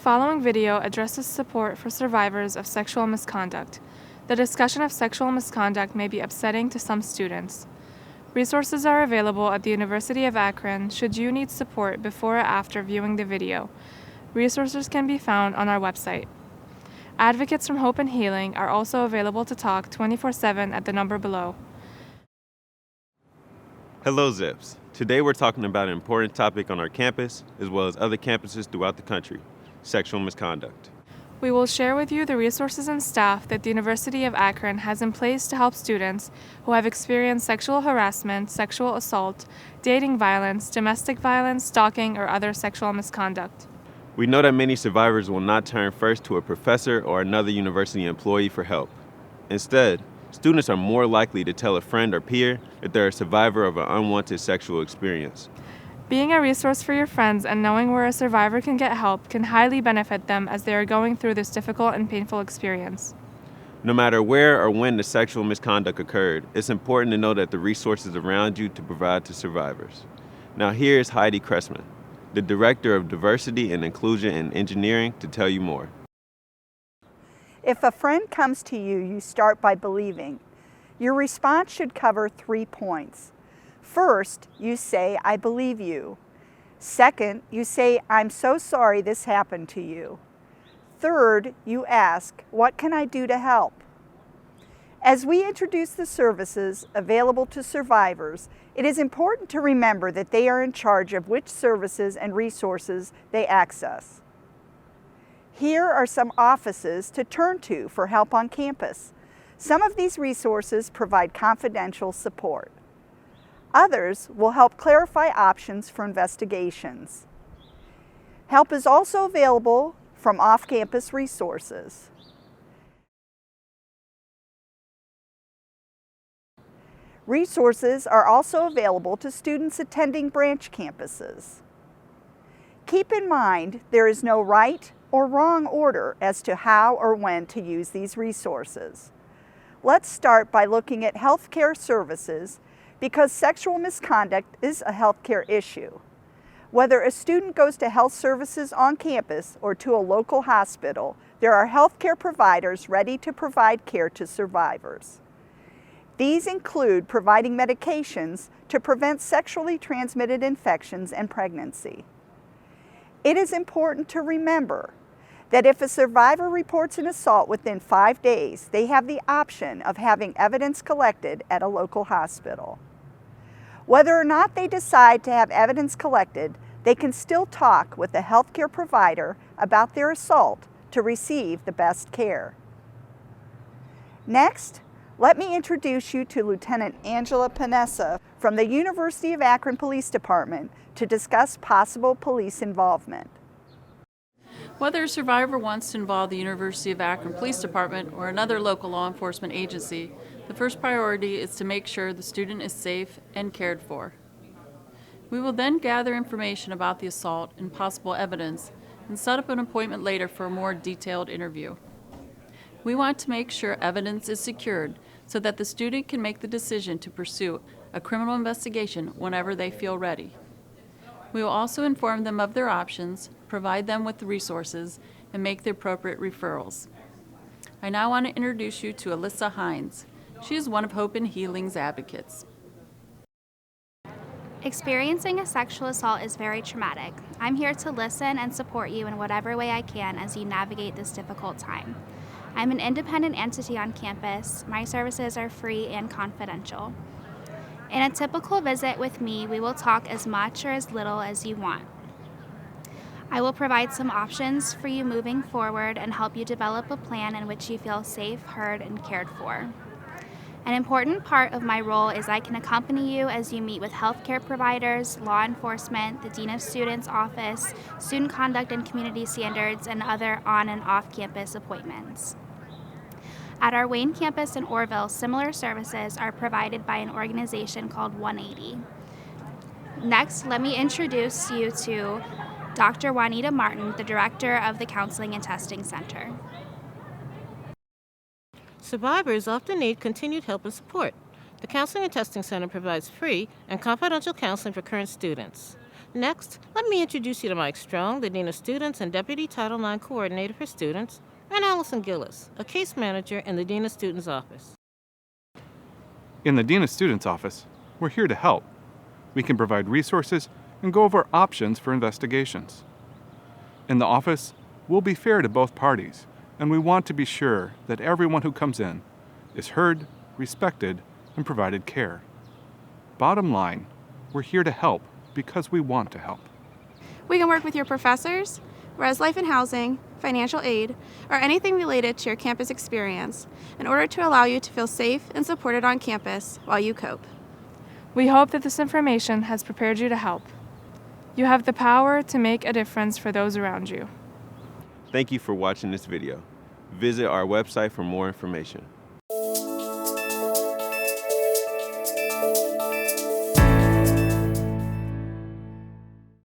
following video addresses support for survivors of sexual misconduct. The discussion of sexual misconduct may be upsetting to some students. Resources are available at the University of Akron should you need support before or after viewing the video. Resources can be found on our website. Advocates from Hope and Healing are also available to talk 24/7 at the number below. Hello, Zips. Today we're talking about an important topic on our campus, as well as other campuses throughout the country: sexual misconduct. We will share with you the resources and staff that the University of Akron has in place to help students who have experienced sexual harassment, sexual assault, dating violence, domestic violence, stalking, or other sexual misconduct. We know that many survivors will not turn first to a professor or another university employee for help. Instead, students are more likely to tell a friend or peer if they're a survivor of an unwanted sexual experience. Being a resource for your friends and knowing where a survivor can get help can highly benefit them as they are going through this difficult and painful experience. No matter where or when the sexual misconduct occurred, it's important to know that the resources around you to provide to survivors. Now here's Heidi Cressman, the Director of Diversity and Inclusion in Engineering, to tell you more. If a friend comes to you, you start by believing. Your response should cover 3 points. First, you say, "I believe you." Second, you say, "I'm so sorry this happened to you." Third, you ask, "What can I do to help?" As we introduce the services available to survivors, it is important to remember that they are in charge of which services and resources they access. Here are some offices to turn to for help on campus. Some of these resources provide confidential support. Others will help clarify options for investigations. Help is also available from off-campus resources. Resources are also available to students attending branch campuses. Keep in mind there is no right or wrong order as to how or when to use these resources. Let's start by looking at healthcare services because sexual misconduct is a healthcare issue. Whether a student goes to health services on campus or to a local hospital, there are healthcare providers ready to provide care to survivors. These include providing medications to prevent sexually transmitted infections and pregnancy. It is important to remember that if a survivor reports an assault within 5 days, they have the option of having evidence collected at a local hospital. Whether or not they decide to have evidence collected, they can still talk with the healthcare provider about their assault to receive the best care. Next, let me introduce you to Lieutenant Angela Panessa from the University of Akron Police Department to discuss possible police involvement. Whether a survivor wants to involve the University of Akron Police Department or another local law enforcement agency, the first priority is to make sure the student is safe and cared for. We will then gather information about the assault and possible evidence and set up an appointment later for a more detailed interview. We want to make sure evidence is secured so that the student can make the decision to pursue a criminal investigation whenever they feel ready. We will also inform them of their options, provide them with the resources, and make the appropriate referrals. I now want to introduce you to Alyssa Hines. She is one of Hope and Healing's advocates. Experiencing a sexual assault is very traumatic. I'm here to listen and support you in whatever way I can as you navigate this difficult time. I'm an independent entity on campus. My services are free and confidential. In a typical visit with me, we will talk as much or as little as you want. I will provide some options for you moving forward and help you develop a plan in which you feel safe, heard, and cared for. An important part of my role is I can accompany you as you meet with healthcare providers, law enforcement, the Dean of Students Office, student conduct and community standards, and other on and off-campus appointments. At our Wayne campus in Orrville, similar services are provided by an organization called 180. Next, let me introduce you to Dr. Juanita Martin, the Director of the Counseling and Testing Center. Survivors often need continued help and support. The Counseling and Testing Center provides free and confidential counseling for current students. Next, let me introduce you to Mike Strong, the Dean of Students and Deputy Title IX Coordinator for Students, and Allison Gillis, a case manager in the Dean of Students office. In the Dean of Students office, we're here to help. We can provide resources and go over options for investigations. In the office, we'll be fair to both parties, and we want to be sure that everyone who comes in is heard, respected, and provided care. Bottom line, we're here to help because we want to help. We can work with your professors, res life and housing, financial aid, or anything related to your campus experience in order to allow you to feel safe and supported on campus while you cope. We hope that this information has prepared you to help. You have the power to make a difference for those around you. Thank you for watching this video. Visit our website for more information.